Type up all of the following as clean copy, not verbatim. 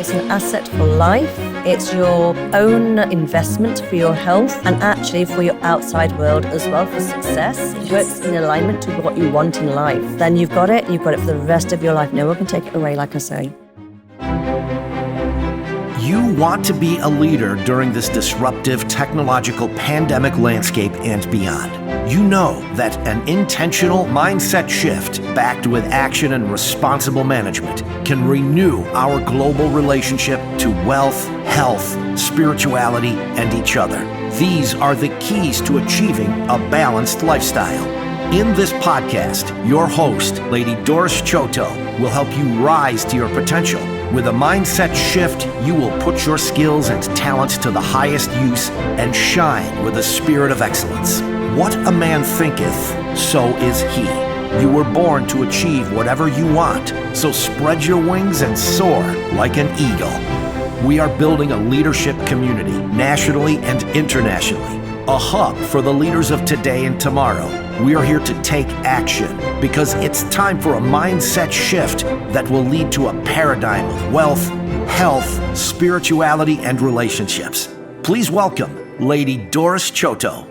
It's an asset for life. It's your own investment for your health and actually for your outside world as well, for success. It works in alignment to what you want in life. Then you've got it for the rest of your life. No one can take it away, like I say. You want to be a leader during this disruptive technological pandemic landscape and beyond. You know that an intentional mindset shift backed with action and responsible management can renew our global relationship to wealth, health, spirituality, and each other. These are the keys to achieving a balanced lifestyle. In this podcast, your host, Lady Doris Choto, will help you rise to your potential. With a mindset shift, you will put your skills and talents to the highest use and shine with a spirit of excellence. What a man thinketh, so is he. You were born to achieve whatever you want, so spread your wings and soar like an eagle. We are building a leadership community, nationally and internationally, a hub for the leaders of today and tomorrow. We are here to take action because it's time for a mindset shift that will lead to a paradigm of wealth, health, spirituality, and relationships. Please welcome Lady Doris Choto.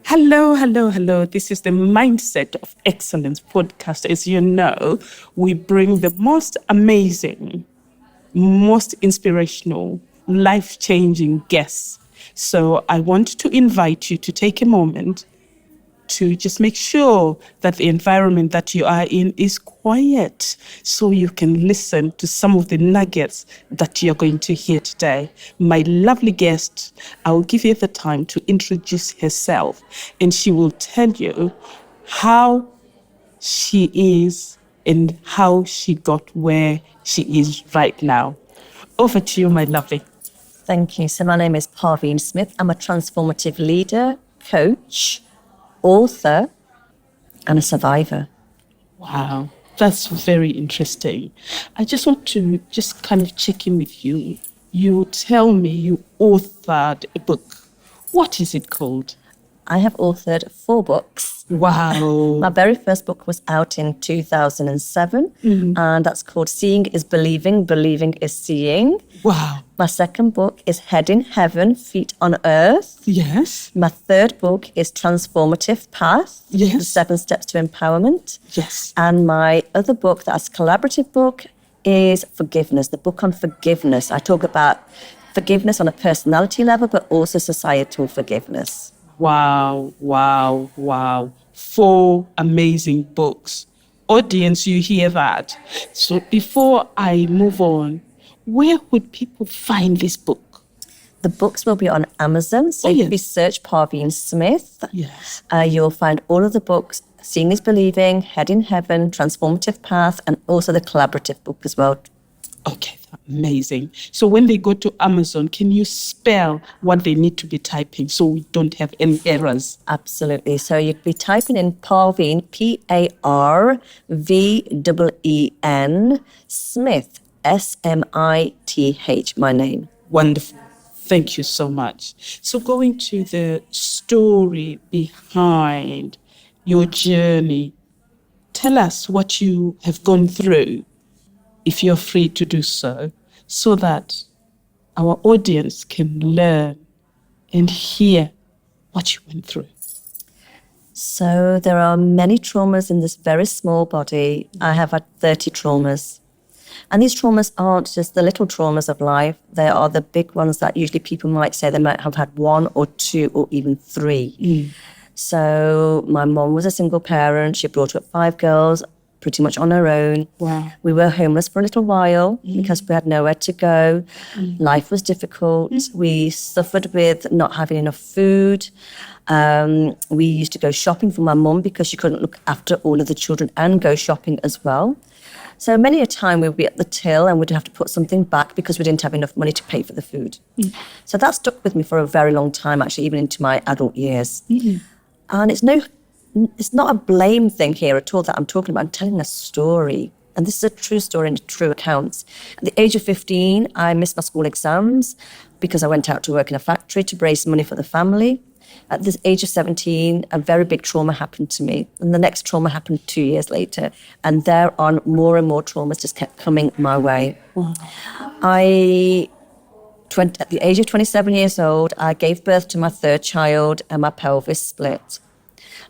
Hello. This is the Mindset of Excellence podcast. As you know, we bring the most amazing, most inspirational, life-changing guests. So I want to invite you to take a moment to just make sure that the environment that you are in is quiet so you can listen to some of the nuggets that you're going to hear today. My lovely guest, I will give you the time to introduce herself, and she will tell you how she is and how she got where she is right now. Over to you, my lovely. Thank you. So my name is Parveen Smith. I'm a transformative leader, coach, author, and a survivor. Wow, that's very interesting. I just want to kind of check in with you. You tell me you authored a book. What is it called? I have authored 4 books. Wow. My very first book was out in 2007, and that's called Seeing is Believing, Believing is Seeing. Wow. My second book is Head in Heaven, Feet on Earth. Yes. My third book is Transformative Path, Yes. The 7 Steps to Empowerment. Yes. And my other book, that's a collaborative book, is Forgiveness, the book on forgiveness. I talk about forgiveness on a personality level, but also societal forgiveness. Wow. 4 amazing books. Audience, you hear that? So before I move on, where would people find this book? The books will be on Amazon. So if you search Parveen Smith, you'll find all of the books, Seeing is Believing, Head in Heaven, Transformative Path, and also the collaborative book as well. Okay, amazing. So when they go to Amazon, can you spell what they need to be typing so we don't have any errors? Absolutely. So you'd be typing in Parveen, Parveen, Smith, Smith, my name. Wonderful. Thank you so much. So going to the story behind your journey, tell us what you have gone through, if you're free to do so that our audience can learn and hear what you went through. So there are many traumas in this very small body. I have had 30 traumas. And these traumas aren't just the little traumas of life. They are the big ones that usually people might say they might have had 1 or 2 or even 3. So my mom was a single parent. She brought up 5 girls, pretty much on her own. Wow. We were homeless for a little while because we had nowhere to go. Life was difficult. We suffered with not having enough food. We used to go shopping for my mum because she couldn't look after all of the children and go shopping as well. So many a time we would be at the till and we'd have to put something back because we didn't have enough money to pay for the food. So that stuck with me for a very long time, actually, even into my adult years. And it's not a blame thing here at all that I'm talking about. I'm telling a story. And this is a true story and true accounts. At the age of 15, I missed my school exams because I went out to work in a factory to raise money for the family. At the age of 17, a very big trauma happened to me. And the next trauma happened 2 years later. And thereon, more and more traumas just kept coming my way. Wow. At the age of 27 years old, I gave birth to my third child and my pelvis split.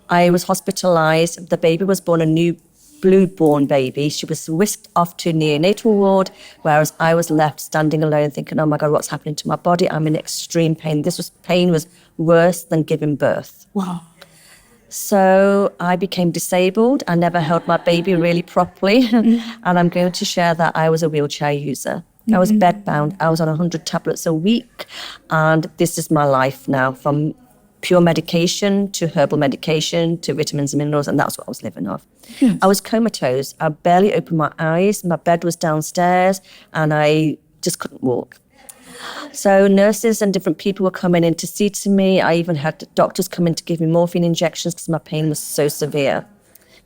I was hospitalized. The baby was born a new blue-born baby. She was whisked off to neonatal ward, whereas I was left standing alone thinking, oh my God, what's happening to my body? I'm in extreme pain. Pain was worse than giving birth. Wow. So I became disabled. I never held my baby really properly. And I'm going to share that I was a wheelchair user. I was bedbound. I was on 100 tablets a week. And this is my life now, from pure medication to herbal medication to vitamins and minerals, and that's what I was living off. Yes. I was comatose. I barely opened my eyes. My bed was downstairs, and I just couldn't walk. So nurses and different people were coming in to see to me. I even had doctors come in to give me morphine injections because my pain was so severe.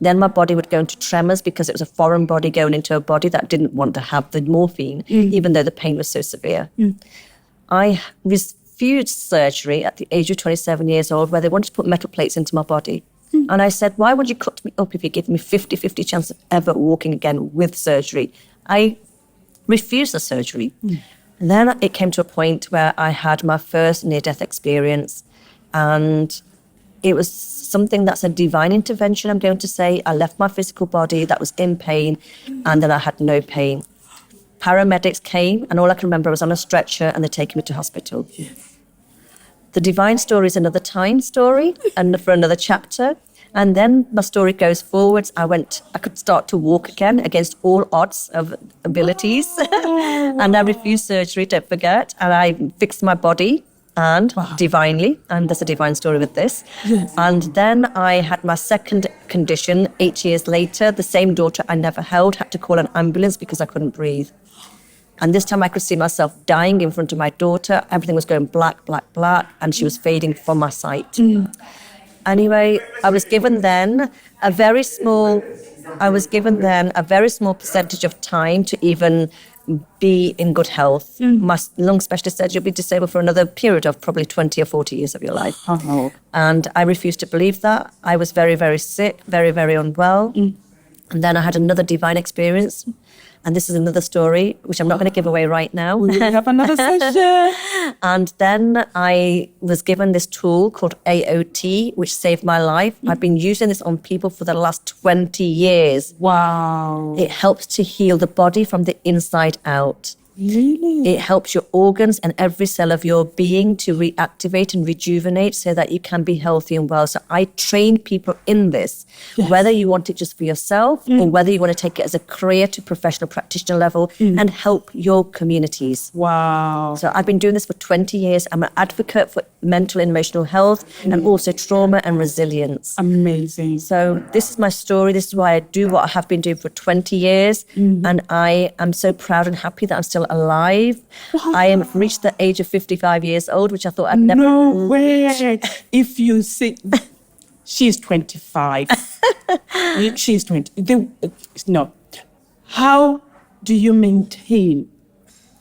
Then my body would go into tremors because it was a foreign body going into a body that didn't want to have the morphine, even though the pain was so severe. I refused surgery at the age of 27 years old, where they wanted to put metal plates into my body. And I said, why would you cut me up if you give me 50-50 chance of ever walking again with surgery? I refused the surgery. And then it came to a point where I had my first near-death experience, and it was something that's a divine intervention, I'm going to say. I left my physical body that was in pain, and then I had no pain. Paramedics came, and all I can remember, I was on a stretcher, and they're taking me to hospital. The divine story is another time story, and for another chapter. And then my story goes forwards. I could start to walk again against all odds of abilities. And I refused surgery, don't forget. And I fixed my body, and divinely, and there's a divine story with this. Yes. And then I had my second condition 8 years later. The same daughter I never held had to call an ambulance because I couldn't breathe. And this time I could see myself dying in front of my daughter. Everything was going black, black, black, and she was fading from my sight. Anyway, I was given then a very small percentage of time to even be in good health. My lung specialist said you'll be disabled for another period of probably 20 or 40 years of your life. And I refused to believe that. I was very, very sick, very, very unwell. And then I had another divine experience. And this is another story, which I'm not going to give away right now. We have another session. And then I was given this tool called AOT, which saved my life. I've been using this on people for the last 20 years. Wow. It helps to heal the body from the inside out. Really? It helps your organs and every cell of your being to reactivate and rejuvenate so that you can be healthy and well. So I train people in this, whether you want it just for yourself or whether you want to take it as a career to professional practitioner level and help your communities. Wow. So I've been doing this for 20 years. I'm an advocate for mental and emotional health and also trauma and resilience. Amazing. So this is my story. This is why I do what I have been doing for 20 years. And I am so proud and happy that I'm still alive. Wow. I have reached the age of 55 years old, which I thought I'd never... No way. If you see... She's 25. She's 20. No. How do you maintain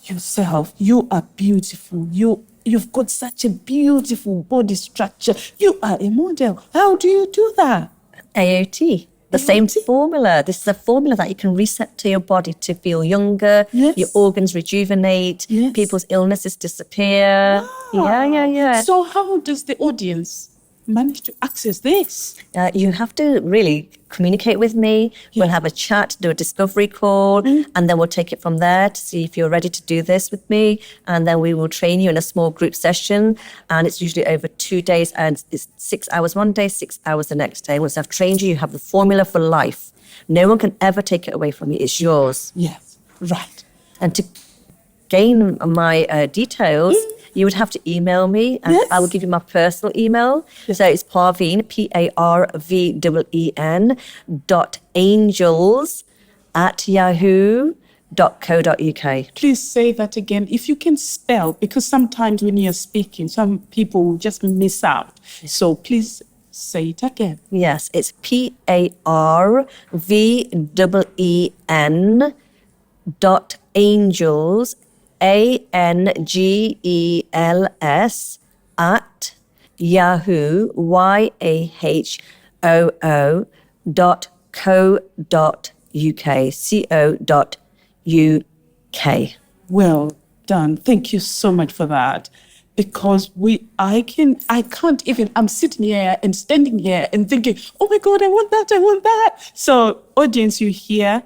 yourself? You are beautiful. You've got such a beautiful body structure. You are a model. How do you do that? AOT. The same formula. This is a formula that you can reset to your body to feel younger. Yes. Your organs rejuvenate. Yes. People's illnesses disappear. Wow. Yeah. So how does the audience manage to access this? You have to really communicate with me. We'll have a chat, do a discovery call, and then we'll take it from there to see if you're ready to do this with me. And then we will train you in a small group session. And it's usually over 2 days, and it's 6 hours one day, 6 hours the next day. Once I've trained you, you have the formula for life. No one can ever take it away from you. It's yours. Yes, right. And to gain my details, you would have to email me, and I will give you my personal email. So it's Parveen, Parveen .angels@yahoo.co.uk. Please say that again. If you can spell, because sometimes when you're speaking, some people just miss out. So please say it again. Yes, it's PARVEEN.angels, ANGELS Yahoo, yahoo.co.uk. Well done. Thank you so much for that. Because I can't even, I'm sitting here and standing here and thinking, oh my God, I want that. So audience, you hear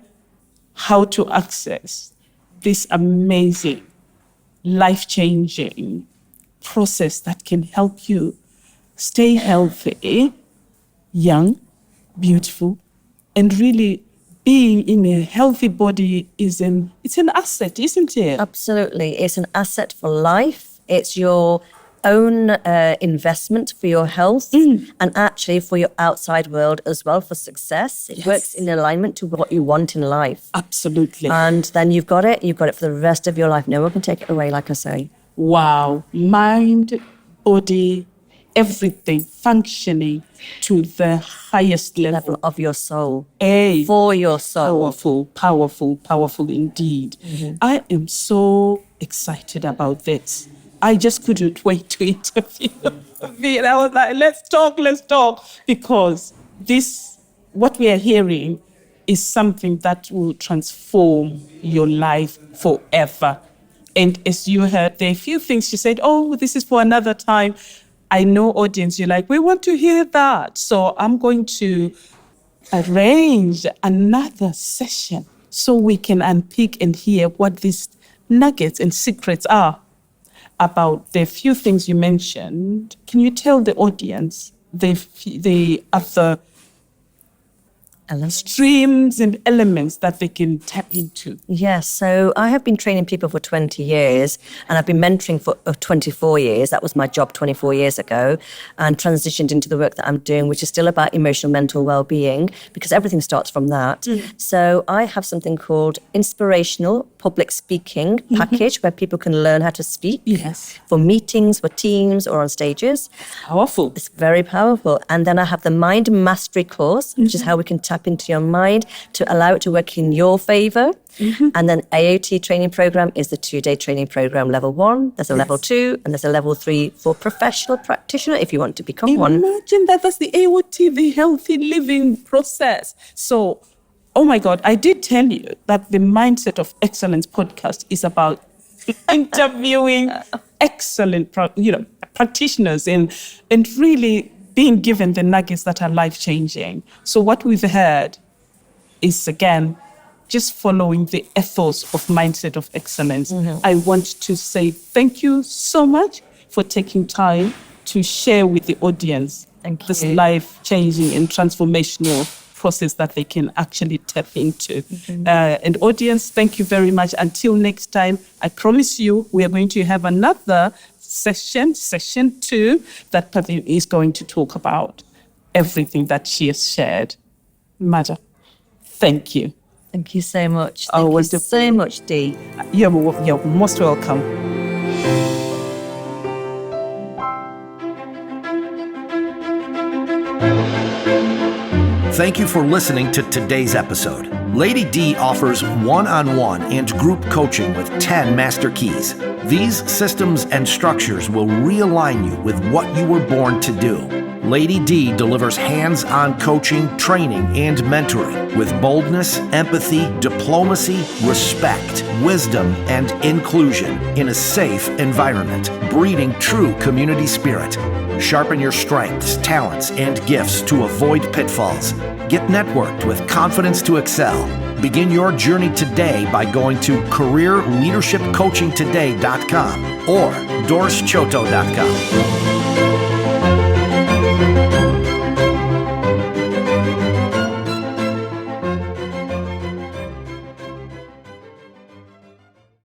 how to access this amazing, life-changing process that can help you stay healthy, young, beautiful, and really being in a healthy body it's an asset, isn't it? Absolutely. It's an asset for life. It's your own investment for your health and actually for your outside world as well, for success. It works in alignment to what you want in life. Absolutely. And then you've got it for the rest of your life. No one can take it away, like I say. Wow. Mind, body, everything functioning to the highest level Of your soul. A For your soul. Powerful indeed. I am so excited about this. I just couldn't wait to interview me. And I was like, let's talk. Because what we are hearing is something that will transform your life forever. And as you heard, there are a few things she said, oh, this is for another time. I know, audience, you're like, we want to hear that. So I'm going to arrange another session so we can unpick and hear what these nuggets and secrets are about the few things you mentioned. Can you tell the audience the other streams and elements that they can tap into? Yes, so I have been training people for 20 years and I've been mentoring for 24 years. That was my job 24 years ago, and transitioned into the work that I'm doing, which is still about emotional mental well-being, because everything starts from that. So I have something called Inspirational Public Speaking Package, where people can learn how to speak for meetings, for teams, or on stages. Powerful. It's very powerful. And then I have the Mind Mastery course, which is how we can tap into your mind to allow it to work in your favor. And then AOT training program is the 2-day training program, level 1. There's a level 2 and there's a level 3 for professional practitioner if you want to become one. Imagine that's the AOT, the healthy living process. So, oh my God, I did tell you that the Mindset of Excellence podcast is about interviewing excellent practitioners and really being given the nuggets that are life-changing. So what we've heard is, again, just following the ethos of Mindset of Excellence. I want to say thank you so much for taking time to share with the audience this life-changing and transformational process that they can actually tap into. And audience, thank you very much. Until next time, I promise you we are going to have another session 2, that Parveen is going to talk about everything that she has shared. Madam, thank you. Thank you so much. Thank you so much, Dee. You're most welcome. Thank you for listening to today's episode. Lady D offers one-on-one and group coaching with 10 master keys. These systems and structures will realign you with what you were born to do. Lady D delivers hands-on coaching, training, and mentoring with boldness, empathy, diplomacy, respect, wisdom, and inclusion in a safe environment, breeding true community spirit. Sharpen your strengths, talents, and gifts to avoid pitfalls. Get networked with confidence to excel. Begin your journey today by going to careerleadershipcoachingtoday.com or dorschoto.com.